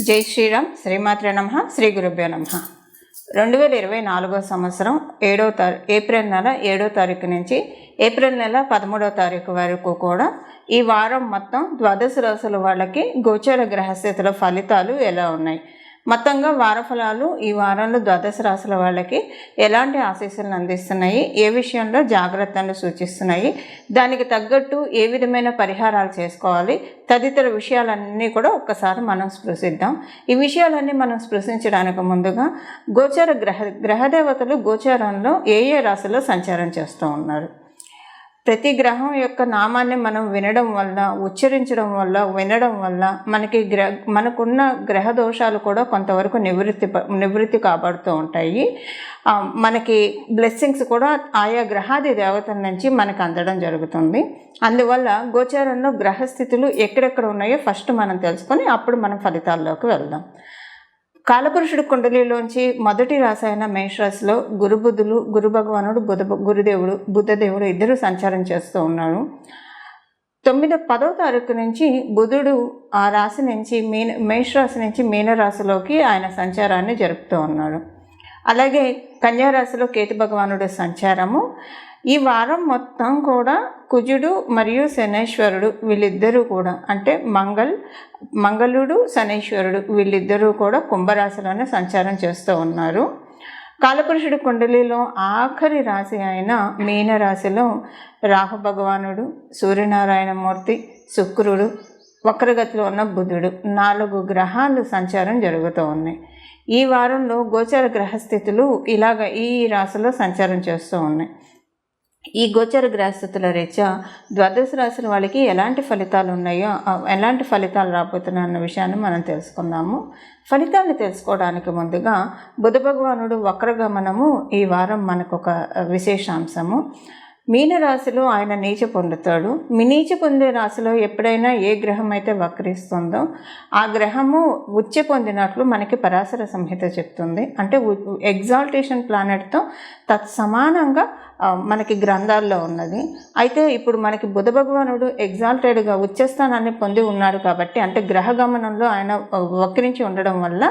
జై శ్రీరామ్. శ్రీమాత్రే నమః. శ్రీ గురుభ్యో నమః. 2024 సంవత్సరం ఏప్రిల్ నెల 7వ తారీఖు నుంచి ఏప్రిల్ నెల 13వ తారీఖు వరకు కూడా ఈ వారం మొత్తం ద్వాదశ రాశుల వాళ్ళకి గోచర గ్రహస్థితుల ఫలితాలు ఎలా ఉన్నాయి, మొత్తంగా వార ఫలాలు ఈ వారంలో ద్వాదశ రాశుల వాళ్ళకి ఎలాంటి ఆశీస్సులను అందిస్తున్నాయి, ఏ విషయంలో జాగ్రత్తలు సూచిస్తున్నాయి, దానికి తగ్గట్టు ఏ విధమైన పరిహారాలు చేసుకోవాలి తదితర విషయాలన్నీ కూడా ఒక్కసారి మనం స్పృశిద్దాం. ఈ విషయాలన్నీ మనం స్పృశించడానికి ముందుగా గోచర గ్రహదేవతలు గోచారంలో ఏ రాశిలో సంచారం చేస్తూ ఉన్నారు, ప్రతి గ్రహం యొక్క నామాన్ని మనం వినడం వల్ల, ఉచ్చరించడం వల్ల, వినడం వల్ల మనకున్న గ్రహ దోషాలు కూడా కొంతవరకు నివృత్తి కాబడుతూ ఉంటాయి. మనకి బ్లెస్సింగ్స్ కూడా ఆయా గ్రహాది దేవతల నుంచి మనకు అందడం జరుగుతుంది. అందువల్ల గోచారంలో గ్రహస్థితులు ఎక్కడెక్కడ ఉన్నాయో ఫస్ట్ మనం తెలుసుకొని అప్పుడు మనం ఫలితాల్లోకి వెళ్దాం. కాలపురుషుడు కుండలిలోంచి మొదటి రాశి అయిన మేషరాశిలో గురు భగవానుడు బుధదేవుడు ఇద్దరు సంచారం చేస్తూ ఉన్నారు. 10వ తారీఖు నుంచి బుధుడు ఆ రాశి నుంచి మేషరాశి నుంచి మీనరాశిలోకి ఆయన సంచారాన్ని జరుపుతూ ఉన్నాడు. అలాగే కన్యారాశిలో కేతు భగవానుడు సంచారము. ఈ వారం మొత్తం కూడా కుజుడు మరియు శనేశ్వరుడు వీళ్ళిద్దరూ కూడా అంటే మంగళుడు శనేశ్వరుడు వీళ్ళిద్దరూ కూడా కుంభరాశిలోనే సంచారం చేస్తూ ఉన్నారు. కాలపురుషుడు కుండలిలో ఆఖరి రాశి అయిన మీనరాశిలో రాహు భగవానుడు, సూర్యనారాయణమూర్తి, శుక్రుడు, వక్రగతిలో ఉన్న బుధుడు 4 గ్రహాలు సంచారం జరుగుతూ ఉన్నాయి. ఈ వారంలో గోచర గ్రహస్థితులు ఇలాగ ఈ రాశిలో సంచారం చేస్తూ ఉన్నాయి. ఈ గోచర గ్రహస్థితుల రీత్యా ద్వాదశ రాశుల వాళ్ళకి ఎలాంటి ఫలితాలు ఉన్నాయో, ఎలాంటి ఫలితాలు రాబోతున్నాయి అన్న విషయాన్ని మనం తెలుసుకుందాము. ఫలితాన్ని తెలుసుకోవడానికి ముందుగా బుధ భగవానుడు వక్రగమనము ఈ వారం మనకు ఒక విశేషాంశము. మీనరాశిలో ఆయన నీచ పొందుతాడు. నీచ పొందే రాశిలో ఎప్పుడైనా ఏ గ్రహం అయితే వక్రిస్తుందో ఆ గ్రహము ఉచ్చ పొందినట్లు మనకి పరాశర సంహిత చెప్తుంది. అంటే ఎగ్జాల్టేషన్ ప్లానెట్తో తత్సమానంగా మనకి గ్రంథాల్లో ఉన్నది. అయితే ఇప్పుడు మనకి బుధ భగవానుడు ఎగ్జాల్టెడ్గా ఉచ్చస్థానాన్ని పొంది ఉన్నాడు కాబట్టి, అంటే గ్రహ గమనంలో ఆయన వక్రించి ఉండడం వల్ల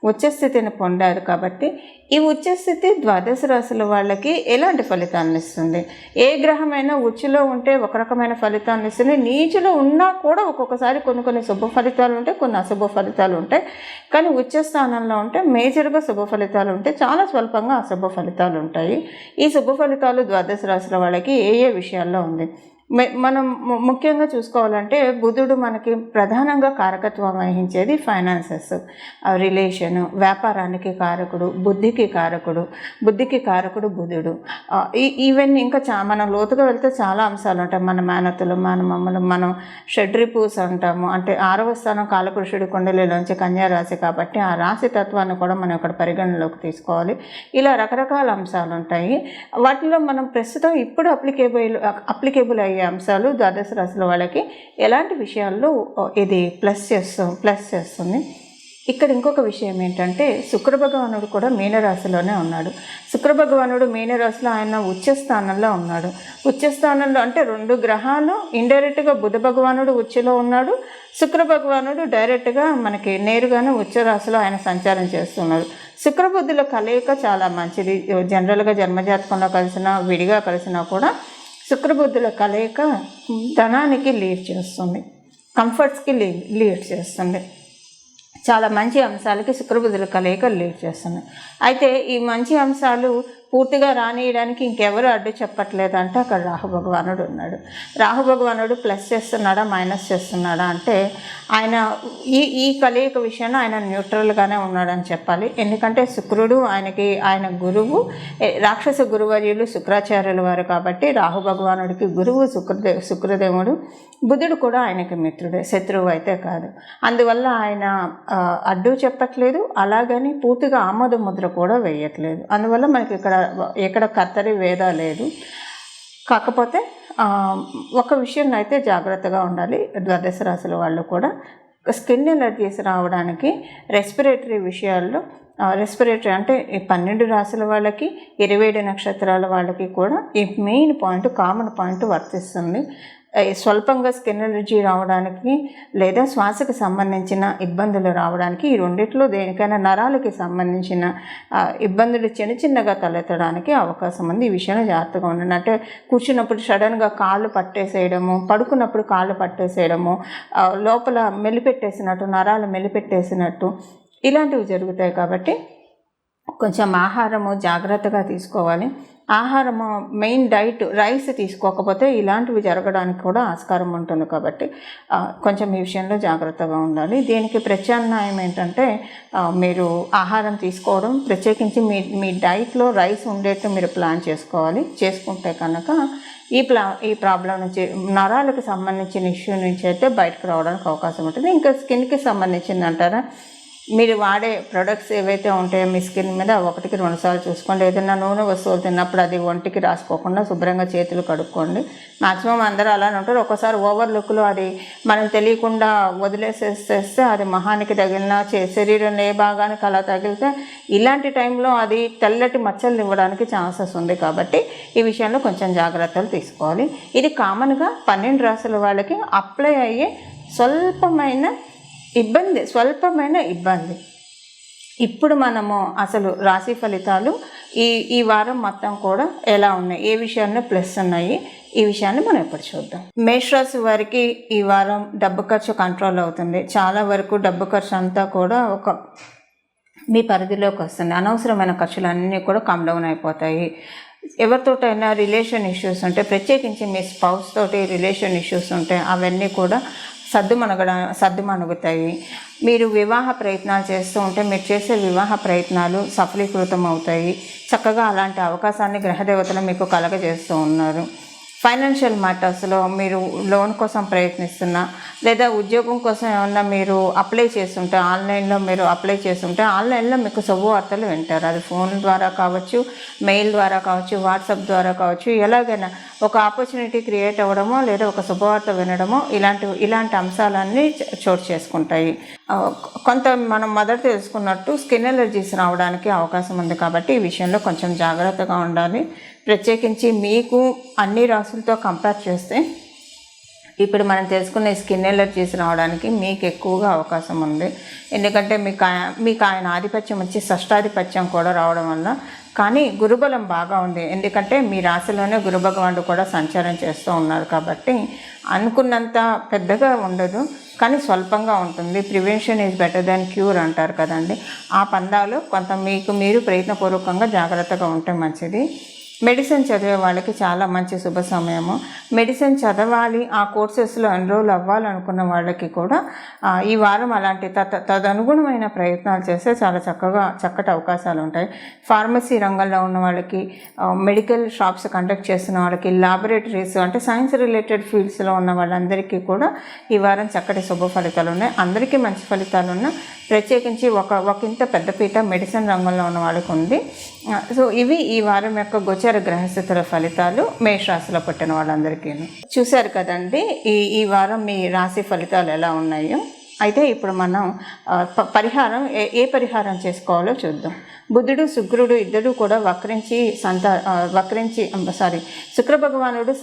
ఉచ్చస్థితిని పొందారు కాబట్టి ఈ ఉచ్చస్థితి ద్వాదశ రాశుల వాళ్ళకి ఎలాంటి ఫలితాలను ఇస్తుంది, ఏ గ్రహమైనా ఉచ్చులో ఉంటే ఒక రకమైన ఫలితాలను ఇస్తుంది, నీచులో ఉన్నా కూడా ఒక్కొక్కసారి కొన్ని శుభ ఫలితాలు ఉంటాయి, కొన్ని అశుభ ఫలితాలు ఉంటాయి. కానీ ఉచ్చస్థానంలో ఉంటే మేజర్గా శుభ ఫలితాలు ఉంటాయి, చాలా స్వల్పంగా అశుభ ఫలితాలు ఉంటాయి. ఈ శుభ ఫలితాలు ద్వాదశ రాశుల వాళ్ళకి ఏ విషయాల్లో ఉంది మనం ముఖ్యంగా చూసుకోవాలంటే బుధుడు మనకి ప్రధానంగా కారకత్వం వహించేది ఫైనాన్సెస్, రిలేషను, వ్యాపారానికి కారకుడు, బుద్ధికి కారకుడు బుధుడు. ఈవెన్ ఇంకా మనం లోతుగా వెళ్తే చాలా అంశాలు ఉంటాయి. మన మేనతులు, మనం షడ్రిపూస్ అంటాము. అంటే 6వ స్థానం కాలపురుషుడి కుండలిలోంచి కన్యారాశి కాబట్టి ఆ రాశి తత్వాన్ని కూడా మనం ఇక్కడ పరిగణనలోకి తీసుకోవాలి. ఇలా రకరకాల అంశాలు ఉంటాయి. వాటిలో మనం ప్రస్తుతం ఇప్పుడు అప్లికేబుల్ అయ్యే అంశాలు ద్వాదశ రాశుల వాళ్ళకి ఎలాంటి విషయాల్లో ఇది ప్లస్ చేస్తుంది. ఇక్కడ ఇంకొక విషయం ఏంటంటే శుక్ర భగవానుడు కూడా మీనరాశిలోనే ఉన్నాడు. శుక్ర భగవానుడు మీనరాశిలో ఆయన ఉచ్చస్థానంలో ఉన్నాడు. ఉచ్చస్థానంలో అంటే 2 గ్రహాలు ఇండైరెక్ట్గా బుధ భగవానుడు ఉచ్చలో ఉన్నాడు, శుక్ర భగవానుడు డైరెక్ట్గా మనకి నేరుగానే ఉచ్చ రాశిలో ఆయన సంచారం చేస్తున్నాడు. శుక్రబుద్ధుల కలయిక చాలా మంచిది. జనరల్గా జన్మజాతకంలో కలిసినా విడిగా కలిసినా కూడా శుక్రబుద్ధుల కలయిక ధనానికి లీడ్ చేస్తుంది, కంఫర్ట్స్కి లీడ్ చేస్తుంది. చాలా మంచి అంశాలకి శుక్రబుద్ధుల కలయిక లీడ్ చేస్తుంది. అయితే ఈ మంచి అంశాలు పూర్తిగా రానియడానికి ఇంకెవరు అడ్డు చెప్పట్లేదంటే అక్కడ రాహు భగవానుడు ఉన్నాడు. రాహు భగవానుడు ప్లస్ చేస్తున్నాడా మైనస్ చేస్తున్నాడా అంటే ఆయన ఈ కలయిక విషయంలో ఆయన న్యూట్రల్గానే ఉన్నాడని చెప్పాలి. ఎందుకంటే శుక్రుడు ఆయన గురువు, రాక్షస గురువర్యులు శుక్రాచార్యుల వారు కాబట్టి రాహు భగవానుడికి గురువు శుక్రదేవుడు, బుధుడు కూడా ఆయనకి మిత్రుడే, శత్రువు అయితే కాదు. అందువల్ల ఆయన అడ్డు చెప్పట్లేదు, అలాగని పూర్తిగా ఆమోద ముద్ర కూడా వేయట్లేదు. అందువల్ల మనకి ఎక్కడ కర్తరి వేద లేదు. కాకపోతే ఒక విషయంలో అయితే జాగ్రత్తగా ఉండాలి. ద్వాదశ రాశుల వాళ్ళు కూడా స్కిన్ ఎలర్జీస్ రావడానికి రెస్పిరేటరీ విషయాల్లో, రెస్పిరేటరీ అంటే ఈ 12 రాశుల వాళ్ళకి 27 నక్షత్రాల వాళ్ళకి కూడా ఈ మెయిన్ పాయింట్, కామన్ పాయింట్ వర్తిస్తుంది. స్వల్పంగా స్కిన్ ఎలర్జీ రావడానికి లేదా శ్వాసకు సంబంధించిన ఇబ్బందులు రావడానికి, ఈ రెండిట్లో దేనికైనా నరాలకి సంబంధించిన ఇబ్బందులు చిన్నగా తలెత్తడానికి అవకాశం ఉంది. ఈ విషయంలో జాగ్రత్తగా ఉండండి. అంటే కూర్చున్నప్పుడు సడన్గా కాళ్ళు పట్టేసేయడము, పడుకున్నప్పుడు కాళ్ళు పట్టేసేయడము, లోపల మెలిపెట్టేసినట్టు, నరాలు మెలిపెట్టేసినట్టు ఇలాంటివి జరుగుతాయి. కాబట్టి కొంచెం ఆహారము జాగ్రత్తగా తీసుకోవాలి. ఆహారము మెయిన్ డైట్ రైస్ తీసుకోకపోతే ఇలాంటివి జరగడానికి కూడా ఆస్కారం ఉంటుంది. కాబట్టి కొంచెం ఈ విషయంలో జాగ్రత్తగా ఉండాలి. దీనికి ప్రత్యామ్నాయం ఏంటంటే మీరు ఆహారం తీసుకోవడం, ప్రత్యేకించి మీ డైట్లో రైస్ ఉండేట్టు మీరు ప్లాన్ చేసుకోవాలి. చేసుకుంటే కనుక ఈ ప్రాబ్లం నుంచి, నరాలకు సంబంధించిన ఇష్యూ నుంచి అయితే బయటకు రావడానికి అవకాశం ఉంటుంది. ఇంకా స్కిన్కి సంబంధించింది అంటారా, మీరు వాడే ప్రొడక్ట్స్ ఏవైతే ఉంటాయో మీ స్కిన్ మీద 1-2 సార్లు చూసుకోండి. ఏదైనా నూనె వస్తువులు తిన్నప్పుడు అది ఒంటికి రాసుకోకుండా శుభ్రంగా చేతులు కడుక్కోండి. మ్యాక్సిమం అందరూ అలానే ఉంటారు. ఒక్కోసారి ఓవర్ లుక్లో అది మనం తెలియకుండా వదిలేసేస్తే అది మొహానికి తగిలినా, శరీరంలో ఏ భాగానికి అలా తగిలితే ఇలాంటి టైంలో అది తెల్లటి మచ్చలు ఇవ్వడానికి ఛాన్సెస్ ఉంది. కాబట్టి ఈ విషయంలో కొంచెం జాగ్రత్తలు తీసుకోవాలి. ఇది కామన్గా 12 రాశుల వాళ్ళకి అప్లై అయ్యే స్వల్పమైన ఇబ్బంది. ఇప్పుడు మనము అసలు రాశి ఫలితాలు ఈ వారం మొత్తం కూడా ఎలా ఉన్నాయి, ఏ విషయాల్లో ప్లస్ ఉన్నాయి, ఈ విషయాన్ని మనం ఇప్పుడు చూద్దాం. మేషరాశి వారికి ఈ వారం డబ్బు ఖర్చు కంట్రోల్ అవుతుంది. చాలా వరకు డబ్బు ఖర్చు అంతా కూడా మీ పరిధిలోకి వస్తుంది. అనవసరమైన ఖర్చులు అన్నీ కూడా కమ్ డౌన్ అయిపోతాయి. ఎవరితోటైనా రిలేషన్ ఇష్యూస్ ఉంటే, ప్రత్యేకించి మీ స్పౌస్ తోటి రిలేషన్ ఇష్యూస్ ఉంటే అవన్నీ కూడా సర్దుమణుగుతాయి. మీరు వివాహ ప్రయత్నాలు చేస్తూ ఉంటే మీరు చేసే వివాహ ప్రయత్నాలు సఫలీకృతం అవుతాయి. చక్కగా అలాంటి అవకాశాన్ని గ్రహదేవతలు మీకు కలగజేస్తూ ఉన్నారు. ఫైనాన్షియల్ మ్యాటర్స్లో మీరు లోన్ కోసం ప్రయత్నిస్తున్నా, లేదా ఉద్యోగం కోసం ఏమన్నా మీరు అప్లై చేస్తుంటే, ఆన్లైన్లో మీరు అప్లై చేస్తుంటే ఆన్లైన్లో మీకు శుభవార్తలు వింటారు. అది ఫోన్ ద్వారా కావచ్చు, మెయిల్ ద్వారా కావచ్చు, వాట్సాప్ ద్వారా కావచ్చు, ఎలాగైనా ఒక ఆపర్చునిటీ క్రియేట్ అవ్వడమో లేదా ఒక శుభవార్త వినడమో ఇలాంటి అంశాలన్నీ చోటు చేసుకుంటాయి. కొంత మనం మొదట తెలుసుకున్నట్టు స్కిన్ ఎలర్జీస్ రావడానికి అవకాశం ఉంది. కాబట్టి ఈ విషయంలో కొంచెం జాగ్రత్తగా ఉండాలి. ప్రత్యేకించి మీకు అన్ని రాశులతో కంపేర్ చేస్తే ఇప్పుడు మనం తెలుసుకునే స్కిన్ ఎలర్జీస్ రావడానికి మీకు ఎక్కువగా అవకాశం ఉంది. ఎందుకంటే మీకు ఆయన ఆధిపత్యం వచ్చి షష్టాధిపత్యం కూడా రావడం వల్ల, కానీ గురుబలం బాగా ఉంది. ఎందుకంటే మీ రాశిలోనే గురు భగవానుడు కూడా సంచారం చేస్తూ ఉన్నారు. కాబట్టి అనుకున్నంత పెద్దగా ఉండదు, కానీ స్వల్పంగా ఉంటుంది. Prevention is better than cure అంటారు కదండి. ఆ పందాలు కొంత మీరు ప్రయత్నపూర్వకంగా జాగ్రత్తగా ఉంటే మంచిది. మెడిసిన్ చదివే వాళ్ళకి చాలా మంచి శుభ సమయము. మెడిసిన్ చదవాలి, ఆ కోర్సెస్లో ఎన్రోల్ అవ్వాలనుకున్న వాళ్ళకి కూడా ఈ వారం అలాంటి తదనుగుణమైన ప్రయత్నాలు చేస్తే చాలా చక్కటి అవకాశాలు ఉంటాయి. ఫార్మసీ రంగంలో ఉన్న వాళ్ళకి, మెడికల్ షాప్స్ కండక్ట్ చేస్తున్న వాళ్ళకి, ల్యాబొరేటరీస్ అంటే సైన్స్ రిలేటెడ్ ఫీల్డ్స్లో ఉన్న వాళ్ళందరికీ కూడా ఈ వారం చక్కటి శుభ ఫలితాలు ఉన్నాయి. అందరికీ మంచి ఫలితాలు ఉన్నాయి. ప్రత్యేకించి ఒక ఇంత పెద్దపీట మెడిసిన్ రంగంలో ఉన్న వాళ్ళకి ఉంది. సో ఇవి ఈ వారం యొక్క గోచర గ్రహస్థితుల ఫలితాలు మేషరాశిలో పుట్టిన వాళ్ళందరికీ. చూశారు కదండి ఈ వారం మీ రాశి ఫలితాలు ఎలా ఉన్నాయో. అయితే ఇప్పుడు మనం పరిహారం ఏ పరిహారం చేసుకోవాలో చూద్దాం. బుధుడు శుక్రుడు ఇద్దరు కూడా శుక్ర భగవానుడు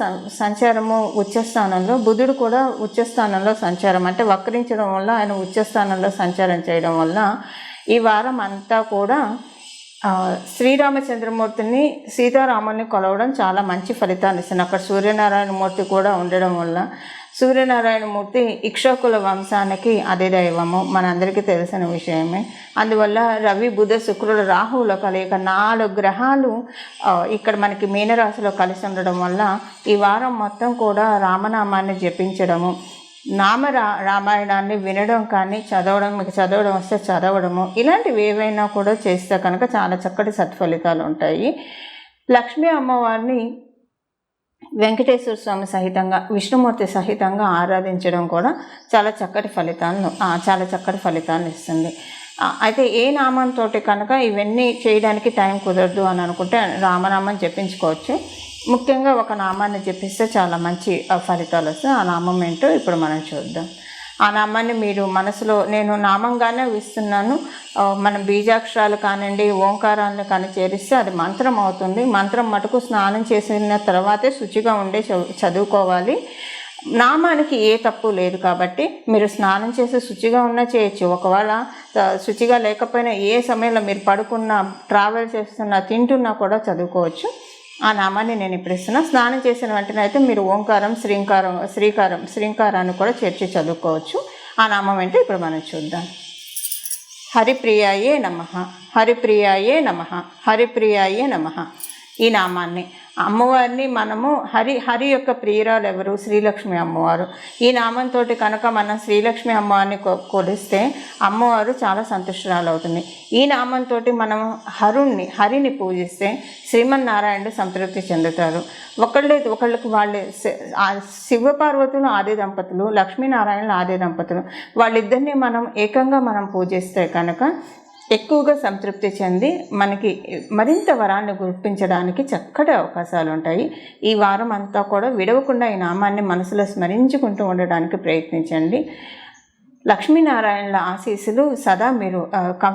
సంచారము ఉచ్చస్థానంలో, బుధుడు కూడా ఉచ్చస్థానంలో సంచారం, అంటే వక్రించడం వల్ల ఆయన ఉచ్చస్థానంలో సంచారం చేయడం వల్ల ఈ వారం అంతా కూడా శ్రీరామచంద్రమూర్తిని, సీతారాముల్ని కొలవడం చాలా మంచి ఫలితాన్ని ఇస్తుంది. అక్కడ సూర్యనారాయణమూర్తి కూడా ఉండడం వల్ల, సూర్యనారాయణమూర్తి ఇక్ష్వాకుల వంశానికి అదే దైవము, మనందరికీ తెలిసిన విషయమే. అందువల్ల రవి బుధ శుక్రుడు రాహువుల కలయిక 4 గ్రహాలు ఇక్కడ మనకి మీనరాశిలో కలిసి ఉండడం వల్ల ఈ వారం మొత్తం కూడా రామనామాన్ని జపించడము, రామాయణాన్ని వినడం కానీ మీకు చదవడం వస్తే చదవడము, ఇలాంటివి ఏవైనా కూడా చేస్తే కనుక చాలా చక్కటి సత్ఫలితాలు ఉంటాయి. లక్ష్మీ అమ్మవారిని వెంకటేశ్వర స్వామి సహితంగా, విష్ణుమూర్తి సహితంగా ఆరాధించడం కూడా చాలా చక్కటి ఫలితాలను ఇస్తుంది. అయితే ఏ నామంతో కనుక ఇవన్నీ చేయడానికి టైం కుదరదు అని అనుకుంటే రామనామం జపించుకోవచ్చు. ముఖ్యంగా ఒక నామాన్ని జపిస్తే చాలా మంచి ఫలితాలు వస్తాయి. ఆ నామం ఏంటో ఇప్పుడు మనం చూద్దాం. ఆ నామాన్ని మీరు మనసులో, నేను నామంగానే ఇస్తున్నాను, మనం బీజాక్షరాలు కానివ్వండి, ఓంకారాలను కానీ చేరిస్తే అది మంత్రం అవుతుంది. మంత్రం మటుకు స్నానం చేసిన తర్వాతే శుచిగా ఉండే చదువుకోవాలి. నామానికి ఏ తప్పు లేదు కాబట్టి మీరు స్నానం చేసి శుచిగా ఉన్నా చేయొచ్చు. ఒకవేళ శుచిగా లేకపోయినా ఏ సమయంలో మీరు పడుకున్నా, ట్రావెల్ చేస్తున్నా, తింటున్నా కూడా చదువుకోవచ్చు. ఆ నామాన్ని నేను ఇప్పుడు ఇస్తున్నా. స్నానం చేసిన వెంటనే అయితే మీరు ఓంకారం, శ్రీంకారాన్ని కూడా చేర్చి చదువుకోవచ్చు. ఆ నామం ఏంటో ఇప్పుడు మనం చూద్దాం. హరిప్రియాయే నమః, హరిప్రియాయే నమః, హరిప్రియాయే నమః. ఈ నామాన్ని అమ్మవారిని మనము హరి యొక్క ప్రియురాలు ఎవరు? శ్రీలక్ష్మి అమ్మవారు. ఈ నామంతో కనుక మనం శ్రీలక్ష్మి అమ్మవారిని కొలిస్తే అమ్మవారు చాలా సంతుష్టురాలు అవుతుంది. ఈ నామంతో మనం హరిని పూజిస్తే శ్రీమన్నారాయణుడు సంతృప్తి చెందుతారు. ఒకళ్ళకి వాళ్ళే శివపార్వతులు ఆది దంపతులు, లక్ష్మీనారాయణులు ఆది దంపతులు, వాళ్ళిద్దరిని మనం ఏకంగా మనం పూజిస్తే కనుక ఎక్కువగా సంతృప్తి చెంది మనకి మరింత వరాన్ని గుర్తించడానికి చక్కటి అవకాశాలు ఉంటాయి. ఈ వారం అంతా కూడా విడవకుండా ఈ నామాన్ని మనసులో స్మరించుకుంటూ ఉండడానికి ప్రయత్నించండి. లక్ష్మీనారాయణుల ఆశీస్సులు సదా మీరు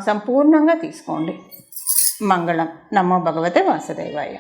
సంపూర్ణంగా తీసుకోండి. మంగళం. నమో భగవతే వాసుదేవాయ.